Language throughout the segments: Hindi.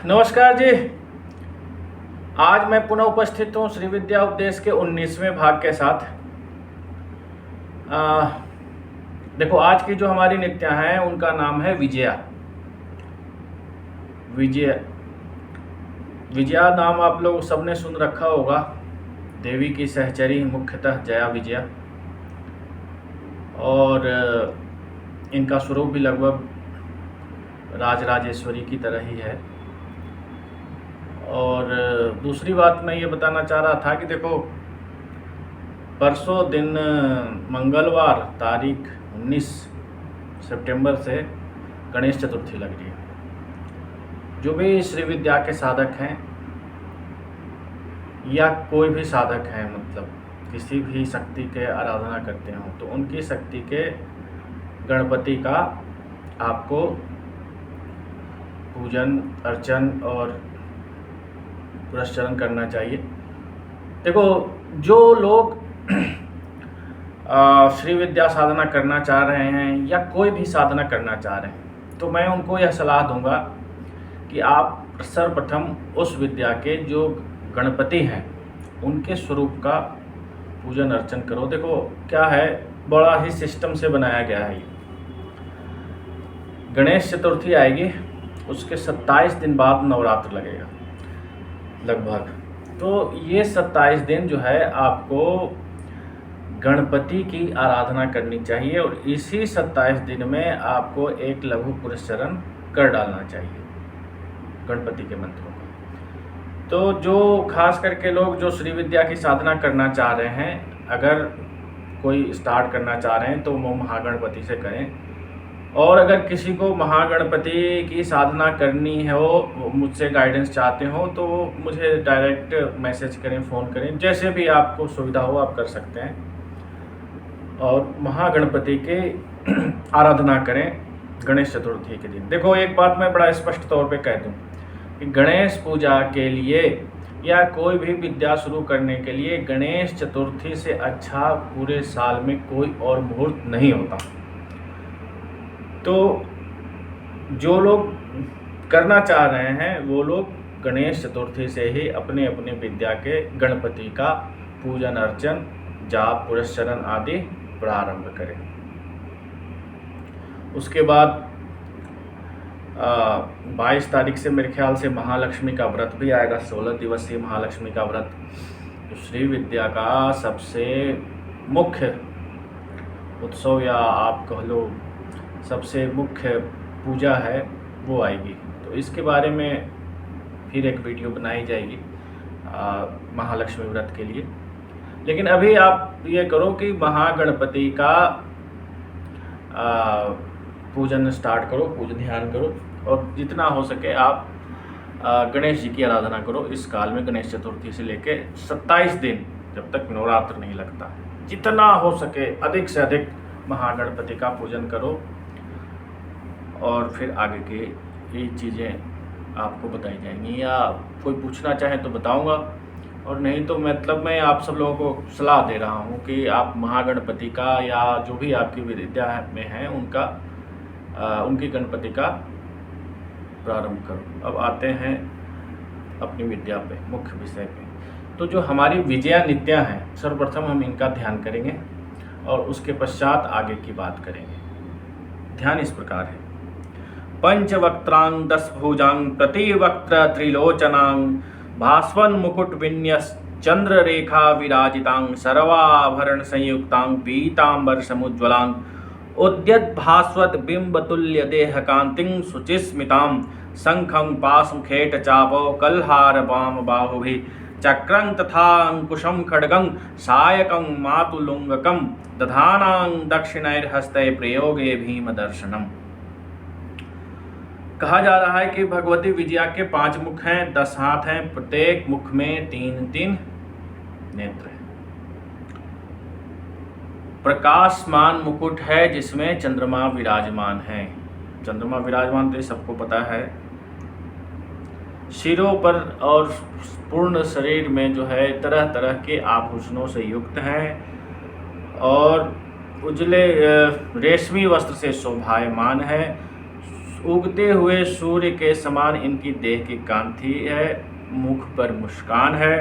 नमस्कार जी। आज मैं पुनः उपस्थित हूँ श्री विद्या उपदेश के 19वें भाग के साथ। देखो, आज की जो हमारी नित्या हैं उनका नाम है विजया। विजया नाम आप लोग सबने सुन रखा होगा। देवी की सहचरी, मुख्यतः जया विजया, और इनका स्वरूप भी लगभग राजराजेश्वरी की तरह ही है। और दूसरी बात मैं ये बताना चाह रहा था कि देखो, परसों दिन मंगलवार तारीख 19 सितंबर से गणेश चतुर्थी लग रही है। जो भी श्री विद्या के साधक हैं या कोई भी साधक हैं, मतलब किसी भी शक्ति के आराधना करते हों, तो उनकी शक्ति के गणपति का आपको पूजन अर्चन और पुरस्चरण करना चाहिए। देखो, जो लोग श्री विद्या साधना करना चाह रहे हैं या कोई भी साधना करना चाह रहे हैं, तो मैं उनको यह सलाह दूंगा कि आप सर्वप्रथम उस विद्या के जो गणपति हैं उनके स्वरूप का पूजन अर्चन करो। देखो क्या है, बड़ा ही सिस्टम से बनाया गया है। ये गणेश चतुर्थी आएगी, उसके 27 दिन बाद नवरात्र लगेगा लगभग। तो ये 27 दिन जो है आपको गणपति की आराधना करनी चाहिए, और इसी 27 दिन में आपको एक लघु पुरस्चरण कर डालना चाहिए गणपति के मंत्रों का। तो जो खास करके लोग जो श्री विद्या की साधना करना चाह रहे हैं, अगर कोई स्टार्ट करना चाह रहे हैं तो वो महागणपति से करें। और अगर किसी को महागणपति की साधना करनी है, वो मुझसे गाइडेंस चाहते हो, तो मुझे डायरेक्ट मैसेज करें, फ़ोन करें, जैसे भी आपको सुविधा हो आप कर सकते हैं। और महागणपति के आराधना करें गणेश चतुर्थी के दिन। देखो, एक बात मैं बड़ा स्पष्ट तौर पे कह दूं कि गणेश पूजा के लिए या कोई भी विद्या शुरू करने के लिए गणेश चतुर्थी से अच्छा पूरे साल में कोई और मुहूर्त नहीं होता। तो जो लोग करना चाह रहे हैं वो लोग गणेश चतुर्थी से ही अपने अपने विद्या के गणपति का पूजन अर्चन, जाप, पुरस्चरण आदि प्रारंभ करें। उसके बाद 22 तारीख से मेरे ख्याल से महालक्ष्मी का व्रत भी आएगा। 16 दिवसीय महालक्ष्मी का व्रत, तो श्री विद्या का सबसे मुख्य उत्सव या आप कह लो सबसे मुख्य पूजा है, वो आएगी। तो इसके बारे में फिर एक वीडियो बनाई जाएगी महालक्ष्मी व्रत के लिए। लेकिन अभी आप ये करो कि महागणपति का पूजन स्टार्ट करो, पूजन ध्यान करो, और जितना हो सके आप गणेश जी की आराधना करो इस काल में। गणेश चतुर्थी से लेके 27 दिन जब तक नवरात्र नहीं लगता, जितना हो सके अधिक से अधिक महागणपति का पूजन करो। और फिर आगे की ये चीज़ें आपको बताई जाएंगी, या कोई पूछना चाहे तो बताऊंगा, और नहीं तो मतलब मैं आप सब लोगों को सलाह दे रहा हूँ कि आप महागणपति का या जो भी आपकी विद्या में है उनकी गणपति का प्रारंभ करो। अब आते हैं अपनी विद्या पे, मुख्य विषय पे। तो जो हमारी विजया नित्या हैं, सर्वप्रथम हम इनका ध्यान करेंगे और उसके पश्चात आगे की बात करेंगे। ध्यान इस प्रकार है। पंचवक्त्रांग 10 भुजांग प्रतिवक्त्र त्रिलोचनांग भास्वन मुकुट विन्यस चंद्र रेखा विराजितांग सर्वाभरण संयुक्तांग पीतांबर समुज्ज्वलांग उद्यत भास्वत बिंबतुल्य देह कांतिं शुचिस्मितां शंखं पाशं खेट चापौ कल्हार वाम बाहुभि चक्रं तथा अंकुशं खड्गं सायकं मातुलुंगकं दधानां दक्षिणैर्हस्ते प्रयोगे भीम दर्शनम। कहा जा रहा है कि भगवती विजया के 5 मुख हैं, 10 हाथ हैं, प्रत्येक मुख में 3-3 नेत्र हैं। प्रकाशमान मुकुट है जिसमें चंद्रमा विराजमान है। चंद्रमा विराजमान तो सबको पता है। सिरों पर और पूर्ण शरीर में जो है तरह तरह के आभूषणों से युक्त हैं और उजले रेशमी वस्त्र से शोभायमान है। उगते हुए सूर्य के समान इनकी देह की कांति है, मुख पर मुस्कान है।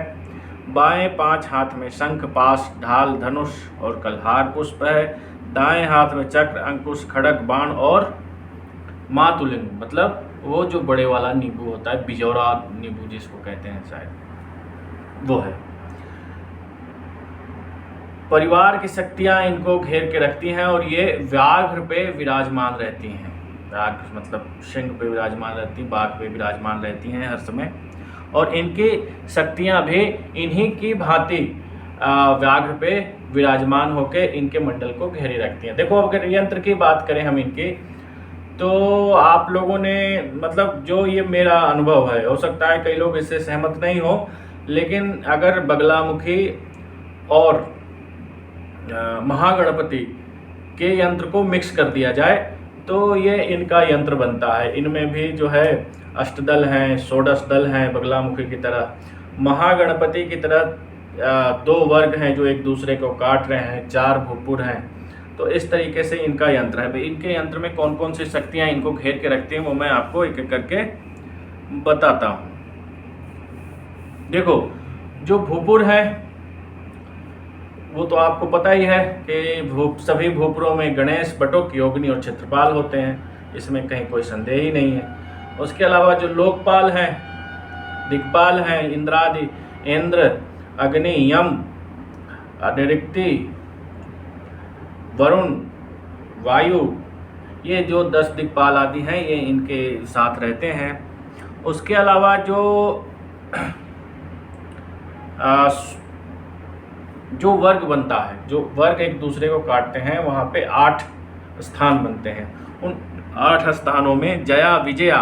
बाएं 5 हाथ में शंख, पाश, ढाल, धनुष और कल्हार पुष्प है। दाएं हाथ में चक्र, अंकुश, खड्ग, बाण और मातुलिंग, मतलब वो जो बड़े वाला नींबू होता है, बिजौरा नींबू जिसको कहते हैं शायद, वो है। परिवार की शक्तियां इनको घेर के रखती हैं और ये व्याघ्र पे विराजमान रहती हैं। व्याघ्र मतलब सिंह पे विराजमान रहती, बाघ पे विराजमान रहती हैं हर समय, और इनकी शक्तियां भी इन्हीं की भांति व्याघ्र पे विराजमान होकर इनके मंडल को घेरे रखती हैं। देखो, अगर यंत्र की बात करें हम इनकी, तो आप लोगों ने मतलब जो ये मेरा अनुभव है, हो सकता है कई लोग इससे सहमत नहीं हो, लेकिन अगर बगलामुखी और महागणपति के यंत्र को मिक्स कर दिया जाए तो ये इनका यंत्र बनता है। इनमें भी जो है अष्टदल हैं, षोडश दल हैं, बगलामुखी की तरह। महागणपति की तरह 2 वर्ग हैं जो एक दूसरे को काट रहे हैं, 4 भूपुर हैं। तो इस तरीके से इनका यंत्र है। भाई, इनके यंत्र में कौन कौन सी शक्तियाँ इनको घेर के रखती हैं वो मैं आपको एक एक करके बताता हूँ। देखो, जो भूपुर है वो तो आपको पता ही है कि सभी भूपुरों में गणेश, बटुक, योगिनी और क्षेत्रपाल होते हैं, इसमें कहीं कोई संदेह ही नहीं है। उसके अलावा जो लोकपाल हैं, दिक्पाल हैं, इंद्रादि, इंद्र, अग्नि, यम, अनिरुक्ति, वरुण, वायु, ये जो 10 दिक्पाल आदि हैं ये इनके साथ रहते हैं। उसके अलावा जो वर्ग बनता है, जो वर्ग एक दूसरे को काटते हैं, वहाँ पे 8 स्थान बनते हैं। उन 8 स्थानों में जया, विजया,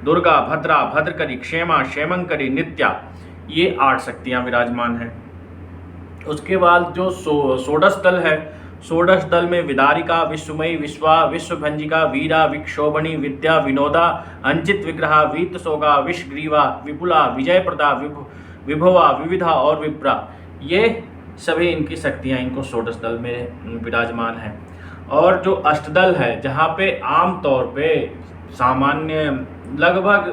दुर्गा, भद्रा, भद्रकरी, क्षेमा, क्षेमंकरी, नित्या, ये 8 शक्तियाँ विराजमान हैं। उसके बाद जो षोडश दल है, षोडश दल में विदारिका, विश्वमयी, विश्वा, विश्वभंजिका, वीरा, विक्षोभणी, विद्या, विनोदा, अंचित विग्रहा, वीतसोगा, विषग्रीवा, विपुला, विजयप्रदा, विभवा, विविधा और विप्रा, ये सभी इनकी शक्तियाँ इनको षोडश दल में विराजमान हैं। और जो अष्टदल है, जहाँ पे आम तौर पे सामान्य लगभग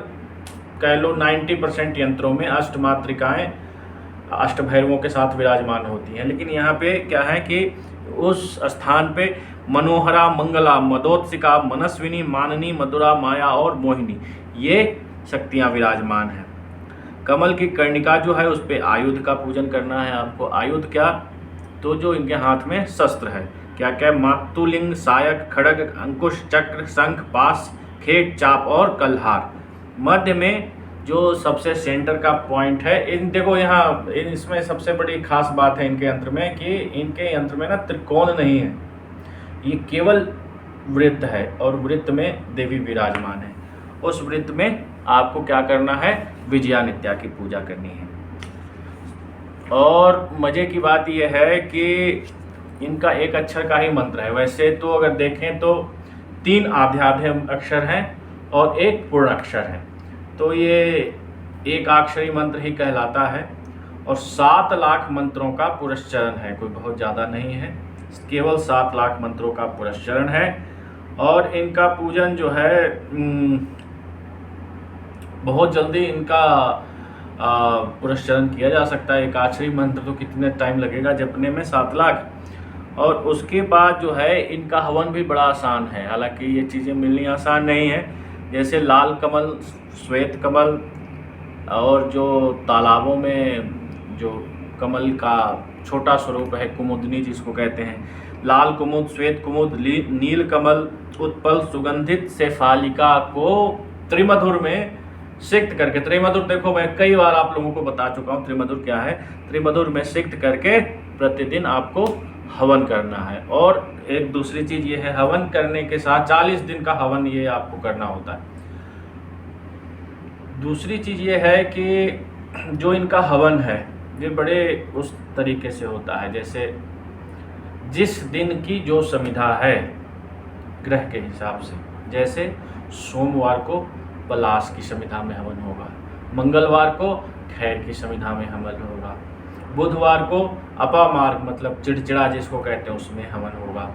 कह लो 90% यंत्रों में अष्टमात्रिकाएँ अष्टभैरवों के साथ विराजमान होती हैं, लेकिन यहाँ पे क्या है कि उस स्थान पे मनोहरा, मंगला, मदोत्सिका, मनस्विनी, माननी, मधुरा, माया और मोहिनी, ये शक्तियाँ विराजमान हैं। कमल की कर्णिका जो है, उस पर आयुध का पूजन करना है आपको। आयुध क्या? तो जो इनके हाथ में शस्त्र है, क्या क्या? मातुलिंग, सायक, खड्ग, अंकुश, चक्र, शंख, पाश, खेट, चाप और कल्हार। मध्य में जो सबसे सेंटर का पॉइंट है, देखो यहाँ इसमें सबसे बड़ी खास बात है इनके यंत्र में कि इनके यंत्र में ना त्रिकोण नहीं है, ये केवल वृत्त है, और वृत्त में देवी विराजमान है। उस वृत्त में आपको क्या करना है? विजया नित्या की पूजा करनी है। और मज़े की बात यह है कि इनका एक अक्षर का ही मंत्र है। वैसे तो अगर देखें तो 3 आध्यात्म अक्षर हैं और 1 पूर्ण अक्षर है, तो ये एक अक्षरी मंत्र ही कहलाता है। और 7 लाख मंत्रों का पुरस्चरण है, कोई बहुत ज़्यादा नहीं है, केवल 7 लाख मंत्रों का पुरस्चरण है। और इनका पूजन जो है बहुत जल्दी इनका पुरस्चरण किया जा सकता है। एक अक्षरी मंत्र तो कितने टाइम लगेगा जपने में? 7 लाख। और उसके बाद जो है इनका हवन भी बड़ा आसान है, हालांकि ये चीज़ें मिलनी आसान नहीं है। जैसे लाल कमल, श्वेत कमल, और जो तालाबों में जो कमल का छोटा स्वरूप है, कुमुदनी जिसको कहते हैं, लाल कुमुद, श्वेत कुमुद, नील कमल, उत्पल, सुगंधित शेफालिका को त्रिमधुर में सिक्त करके, त्रिमधुर देखो मैं कई बार आप लोगों को बता चुका हूँ त्रिमधुर क्या है, त्रिमधुर में सिक्त करके प्रतिदिन आपको हवन करना है। और एक दूसरी चीज़ ये है, हवन करने के साथ 40 दिन का हवन ये आपको करना होता है। दूसरी चीज़ ये है कि जो इनका हवन है ये बड़े उस तरीके से होता है जैसे जिस दिन की जो संविधा है ग्रह के हिसाब से। जैसे सोमवार को पलाश की संविधा में हवन होगा, मंगलवार को खैर की संविधा में हवन होगा, बुधवार को अपामार्ग मतलब चिड़चिड़ा जिसको कहते हैं उसमें हवन होगा।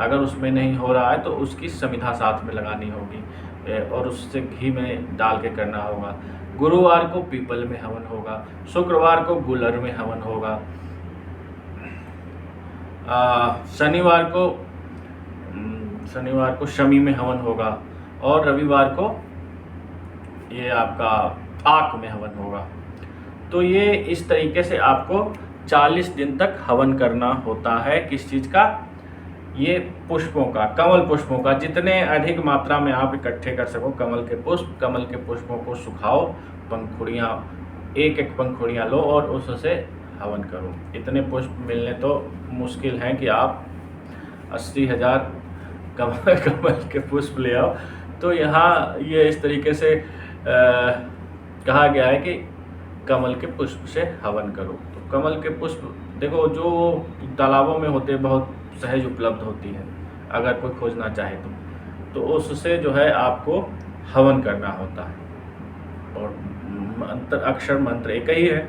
अगर उसमें नहीं हो रहा है तो उसकी संविधा साथ में लगानी होगी। और उससे घी में डाल के करना होगा। गुरुवार को पीपल में हवन होगा। शुक्रवार को गुलर में हवन होगा। शनिवार को शमी में हवन होगा। और रविवार को ये आपका आक में हवन होगा। तो ये इस तरीके से आपको 40 दिन तक हवन करना होता है। किस चीज़ का? ये पुष्पों का, कमल पुष्पों का। जितने अधिक मात्रा में आप इकट्ठे कर सको कमल के पुष्पों को सुखाओ, पंखुड़ियाँ, एक एक पंखुड़ियाँ लो और उससे हवन करो। इतने पुष्प मिलने तो मुश्किल हैं कि आप 80,000 कमल के पुष्प ले आओ। तो यहाँ ये इस तरीके से कहा गया है कि कमल के पुष्प से हवन करो। तो कमल के पुष्प देखो जो तालाबों में होते हैं, बहुत सहज उपलब्ध होती है, अगर कोई खोजना चाहे तो उससे जो है आपको हवन करना होता है। और अक्षर मंत्र एक ही है,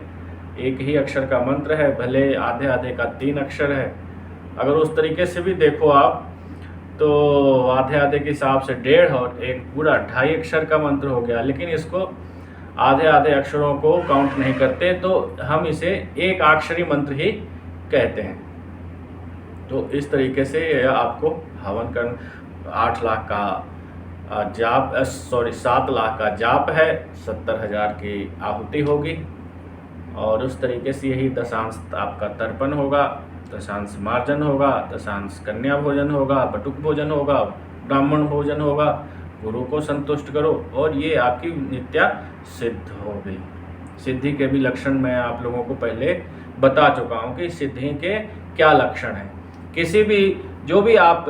एक ही अक्षर का मंत्र है, भले आधे आधे का 3 अक्षर है। अगर उस तरीके से भी देखो आप तो आधे आधे के हिसाब से 1.5 और एक पूरा 2.5 अक्षर का मंत्र हो गया। लेकिन इसको आधे आधे अक्षरों को काउंट नहीं करते, तो हम इसे एक अक्षरी मंत्र ही कहते हैं। तो इस तरीके से आपको हवन कर 8 लाख का जाप 7 लाख का जाप है, 70,000 की आहुति होगी। और उस तरीके से यही दशांश आपका तर्पण होगा, दशांश मार्जन होगा, दशांश कन्या भोजन होगा, बटुक भोजन होगा, ब्राह्मण भोजन होगा। गुरु को संतुष्ट करो और ये आपकी नित्या सिद्ध हो गई। सिद्धि के भी लक्षण मैं आप लोगों को पहले बता चुका हूँ कि सिद्धि के क्या लक्षण हैं। किसी भी जो भी आप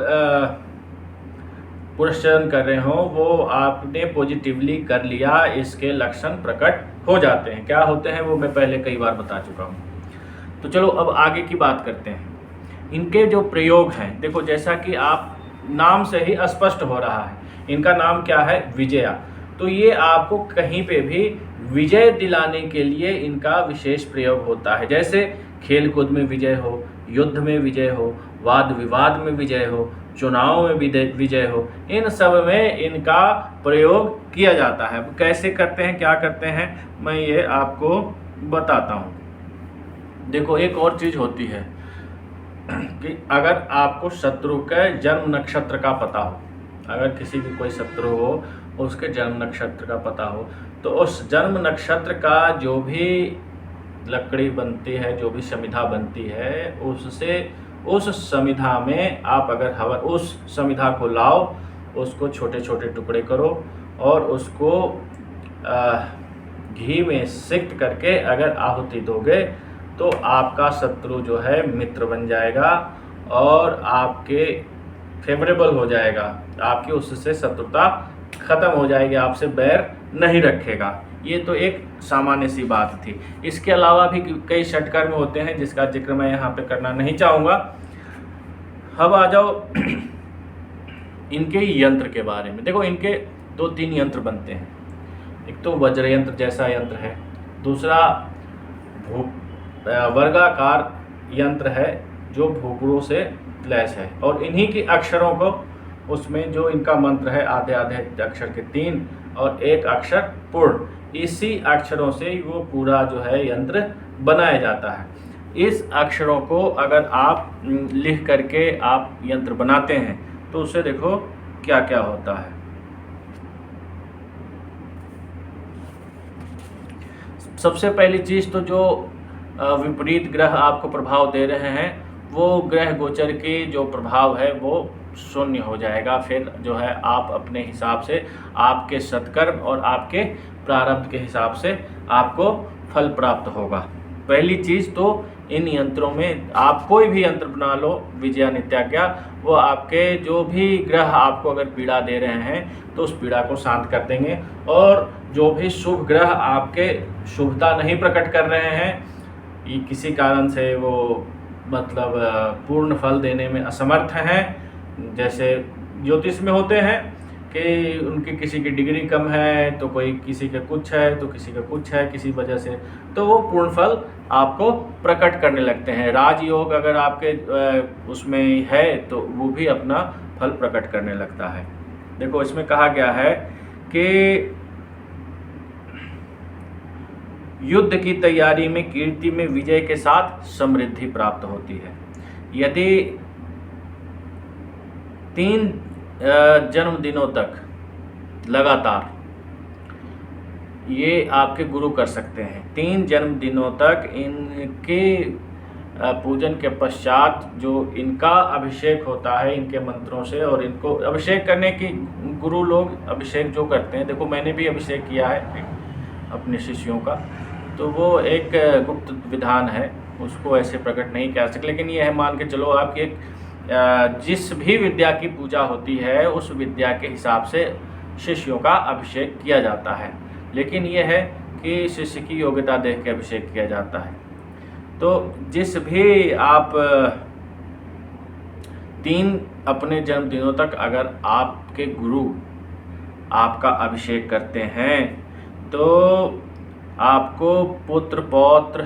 पुरस्चरण कर रहे हो वो आपने पॉजिटिवली कर लिया, इसके लक्षण प्रकट हो जाते हैं। क्या होते हैं वो मैं पहले कई बार बता चुका हूँ। तो चलो अब आगे की बात करते हैं। इनके जो प्रयोग हैं, देखो जैसा कि आप नाम से ही स्पष्ट हो रहा है, इनका नाम क्या है? विजया। तो ये आपको कहीं पे भी विजय दिलाने के लिए इनका विशेष प्रयोग होता है। जैसे खेल कूद में विजय हो, युद्ध में विजय हो, वाद विवाद में विजय हो, चुनाव में विजय हो, इन सब में इनका प्रयोग किया जाता है। कैसे करते हैं, क्या करते हैं, मैं ये आपको बताता हूँ। देखो एक और चीज़ होती है कि अगर आपको शत्रु के जन्म नक्षत्र का पता हो, अगर किसी भी कोई शत्रु हो उसके जन्म नक्षत्र का पता हो, तो उस जन्म नक्षत्र का जो भी लकड़ी बनती है, जो भी समिधा बनती है, उससे उस समिधा में आप अगर हवन, उस समिधा को लाओ, उसको छोटे छोटे टुकड़े करो और उसको घी में सिक्त करके अगर आहुति दोगे तो आपका शत्रु जो है मित्र बन जाएगा और आपके फेवरेबल हो जाएगा, आपकी उससे शत्रुता खत्म हो जाएगी, आपसे बैर नहीं रखेगा। ये तो एक सामान्य सी बात थी। इसके अलावा भी कई षटकर्म होते हैं जिसका जिक्र मैं यहाँ पे करना नहीं चाहूँगा। अब आ जाओ इनके यंत्र के बारे में। देखो इनके 2-3 यंत्र बनते हैं। एक तो वज्र यंत्र जैसा यंत्र है, दूसरा वर्गाकार यंत्र है जो भूगुड़ों से लैस है, और इन्हीं के अक्षरों को उसमें जो इनका मंत्र है आधे आधे अक्षर के 3 और 1 अक्षर पूर्ण, इसी अक्षरों से वो पूरा जो है यंत्र बनाया जाता है। इस अक्षरों को अगर आप लिख करके आप यंत्र बनाते हैं तो उससे देखो क्या क्या होता है। सबसे पहली चीज़ तो जो विपरीत ग्रह आपको प्रभाव दे रहे हैं वो ग्रह गोचर के जो प्रभाव है वो शून्य हो जाएगा। फिर जो है आप अपने हिसाब से, आपके सत्कर्म और आपके प्रारब्ध के हिसाब से आपको फल प्राप्त होगा। पहली चीज़ तो इन यंत्रों में आप कोई भी यंत्र बना लो, विजया नित्याज्ञा, वो आपके जो भी ग्रह आपको अगर पीड़ा दे रहे हैं तो उस पीड़ा को शांत कर देंगे। और जो भी शुभ ग्रह आपके शुभता नहीं प्रकट कर रहे हैं, ये किसी कारण से वो मतलब पूर्ण फल देने में असमर्थ हैं, जैसे ज्योतिष में होते हैं कि उनकी किसी की डिग्री कम है तो कोई किसी का कुछ है तो किसी का कुछ है, किसी वजह से तो वो पूर्ण फल आपको प्रकट करने लगते हैं। राजयोग अगर आपके उसमें है तो वो भी अपना फल प्रकट करने लगता है। देखो इसमें कहा गया है कि युद्ध की तैयारी में कीर्ति में विजय के साथ समृद्धि प्राप्त होती है। यदि 3 जन्मदिनों तक लगातार ये आपके गुरु कर सकते हैं, 3 जन्मदिनों तक इनके पूजन के पश्चात जो इनका अभिषेक होता है इनके मंत्रों से, और इनको अभिषेक करने की गुरु लोग अभिषेक जो करते हैं, देखो मैंने भी अभिषेक किया है अपने शिष्यों का, तो वो एक गुप्त विधान है, उसको ऐसे प्रकट नहीं कर सकते, लेकिन ये है मान के चलो आपकी एक जिस भी विद्या की पूजा होती है उस विद्या के हिसाब से शिष्यों का अभिषेक किया जाता है, लेकिन यह है कि शिष्य की योग्यता देख के अभिषेक किया जाता है। तो जिस भी आप 3 अपने जन्मदिनों तक अगर आपके गुरु आपका अभिषेक करते हैं तो आपको पुत्र पौत्र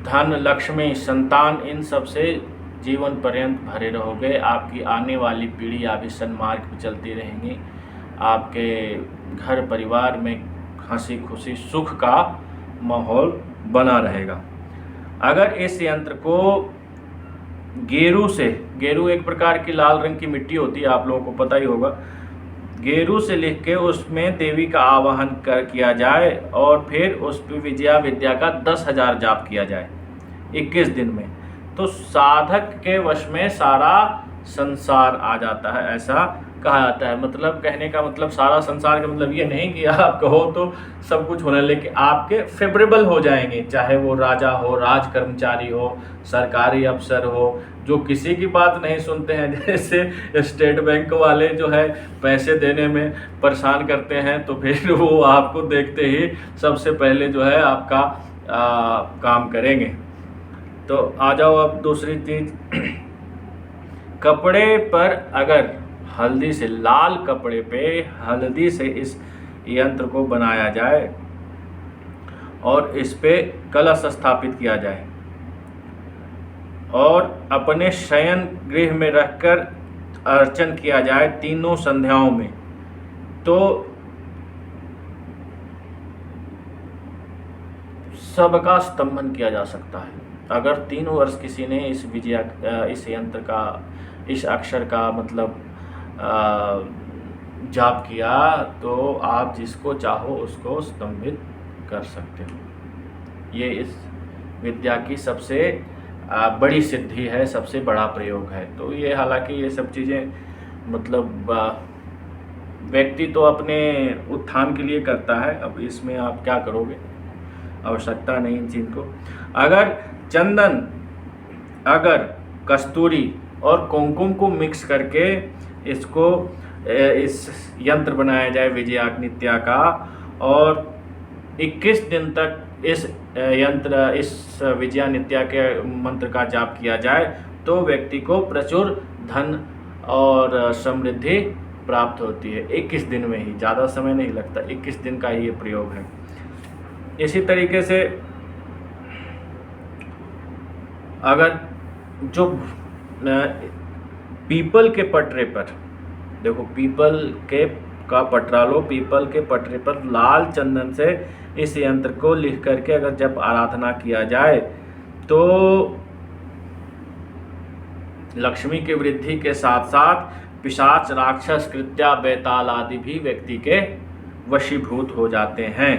धन लक्ष्मी संतान इन सब से जीवन पर्यंत भरे रहोगे। आपकी आने वाली पीढ़ी आप इस सन्मार्ग पर चलती रहेंगी। आपके घर परिवार में हंसी खुशी सुख का माहौल बना रहेगा। अगर इस यंत्र को गेरू से, गेरू एक प्रकार की लाल रंग की मिट्टी होती है, आप लोगों को पता ही होगा, गेरू से लिख के उसमें देवी का आवाहन किया जाए और फिर उस पर विजया विद्या का 10,000 जाप किया जाए 21 दिन में, तो साधक के वश में सारा संसार आ जाता है, ऐसा कहा जाता है। मतलब कहने का मतलब सारा संसार का मतलब ये नहीं कि आप कहो तो सब कुछ होना, लेकिन आपके फेवरेबल हो जाएंगे, चाहे वो राजा हो, राज कर्मचारी हो, सरकारी अफसर हो, जो किसी की बात नहीं सुनते हैं, जैसे स्टेट बैंक वाले जो है पैसे देने में परेशान करते हैं, तो फिर वो आपको देखते ही सबसे पहले जो है आपका काम करेंगे। तो आ जाओ अब दूसरी चीज़, कपड़े पर अगर हल्दी से, लाल कपड़े पे हल्दी से इस यंत्र को बनाया जाए और इस पे कलश स्थापित किया जाए और अपने शयन गृह में रखकर अर्चन किया जाए 3 संध्याओं में, तो सबका स्तंभन किया जा सकता है। अगर 3 वर्ष किसी ने इस यंत्र का, इस अक्षर का मतलब जाप किया तो आप जिसको चाहो उसको स्तंभित कर सकते हो। ये इस विद्या की सबसे बड़ी सिद्धि है, सबसे बड़ा प्रयोग है। तो ये हालांकि ये सब चीज़ें मतलब व्यक्ति तो अपने उत्थान के लिए करता है, अब इसमें आप क्या करोगे, आवश्यकता नहीं इन चीज़ को। अगर चंदन, अगर कस्तूरी और कुमकुम को मिक्स करके इसको इस यंत्र बनाया जाए विजयानित्या का और 21 दिन तक इस विजयानित्या के मंत्र का जाप किया जाए तो व्यक्ति को प्रचुर धन और समृद्धि प्राप्त होती है 21 दिन में ही, ज़्यादा समय नहीं लगता, 21 दिन का ही ये प्रयोग है। इसी तरीके से अगर जो पीपल के पटरे पर, देखो पीपल का पटरा लो, पीपल के पटरे पर लाल चंदन से इस यंत्र को लिख करके अगर जब आराधना किया जाए तो लक्ष्मी की वृद्धि के साथ साथ पिशाच, राक्षस, कृत्या, बेताल आदि भी व्यक्ति के वशीभूत हो जाते हैं।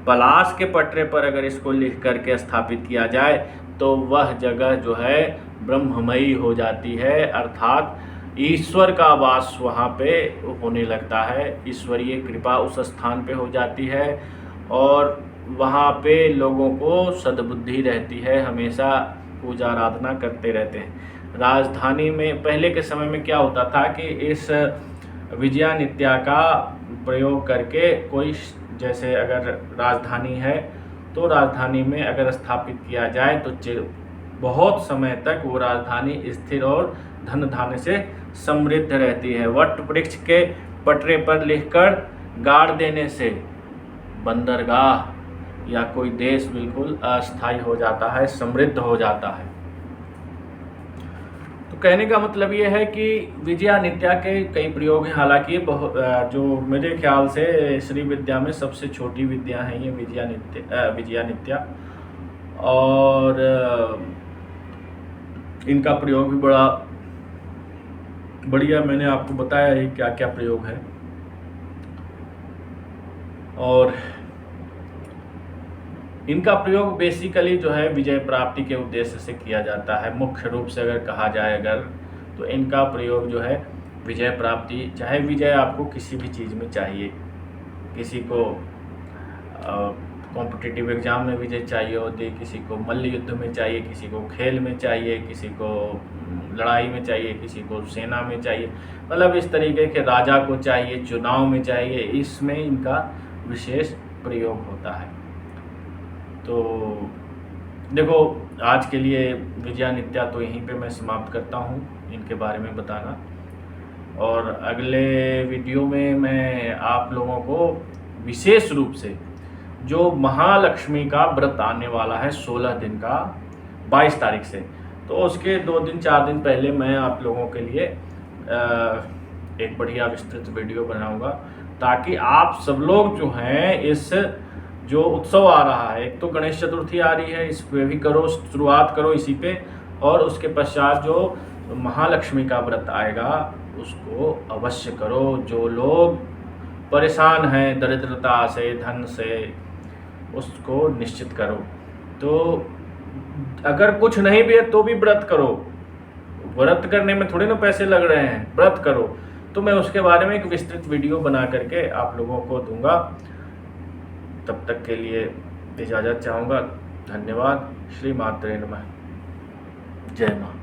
पलाश के पटरे पर अगर इसको लिख करके स्थापित किया जाए तो वह जगह जो है ब्रह्ममयी हो जाती है, अर्थात ईश्वर का वास वहाँ पे होने लगता है, ईश्वरीय कृपा उस स्थान पे हो जाती है और वहाँ पे लोगों को सद्बुद्धि रहती है, हमेशा पूजा आराधना करते रहते हैं। राजधानी में पहले के समय में क्या होता था कि इस विजयानित्या का प्रयोग करके कोई, जैसे अगर राजधानी है तो राजधानी में अगर स्थापित किया जाए तो बहुत समय तक वो राजधानी स्थिर और धन धान्य से समृद्ध रहती है। वट वृक्ष के पटरे पर लिखकर गाड़ देने से बंदरगाह या कोई देश बिल्कुल अस्थायी हो जाता है, समृद्ध हो जाता है। तो कहने का मतलब ये है कि विजया नित्या के कई प्रयोग हैं। हालांकि जो मेरे ख्याल से श्री विद्या में सबसे छोटी विद्या है ये विजया नित्या। और इनका प्रयोग भी बड़ा बढ़िया, मैंने आपको बताया है क्या क्या प्रयोग है। और इनका प्रयोग बेसिकली जो है विजय प्राप्ति के उद्देश्य से किया जाता है। मुख्य रूप से अगर कहा जाए तो इनका प्रयोग जो है विजय प्राप्ति, चाहे विजय आपको किसी भी चीज़ में चाहिए, किसी को कॉम्पिटिटिव एग्ज़ाम में विजय चाहिए होती है, किसी को मल्ल युद्ध में चाहिए, किसी को खेल में चाहिए, किसी को लड़ाई में चाहिए, किसी को सेना में चाहिए, मतलब इस तरीके के राजा को चाहिए, चुनाव में चाहिए, इसमें इनका विशेष प्रयोग होता है। तो देखो, आज के लिए विजया नित्या तो यहीं पे मैं समाप्त करता हूँ इनके बारे में बताना। और अगले वीडियो में मैं आप लोगों को विशेष रूप से जो महालक्ष्मी का व्रत आने वाला है 16 दिन का 22 तारीख से, तो उसके 2 दिन 4 दिन पहले मैं आप लोगों के लिए एक बढ़िया विस्तृत वीडियो बनाऊंगा, ताकि आप सब लोग जो हैं इस जो उत्सव आ रहा है, एक तो गणेश चतुर्थी आ रही है, इस पे भी करो, शुरुआत करो इसी पे, और उसके पश्चात जो महालक्ष्मी का व्रत आएगा उसको अवश्य करो। जो लोग परेशान हैं दरिद्रता से, धन से, उसको निश्चित करो। तो अगर कुछ नहीं भी है तो भी व्रत करो, व्रत करने में थोड़े ना पैसे लग रहे हैं, व्रत करो। तो मैं उसके बारे में एक विस्तृत वीडियो बना करके आप लोगों को दूंगा। तब तक के लिए इजाज़त चाहूँगा। धन्यवाद। श्री मात्रे नमः। जय माँ।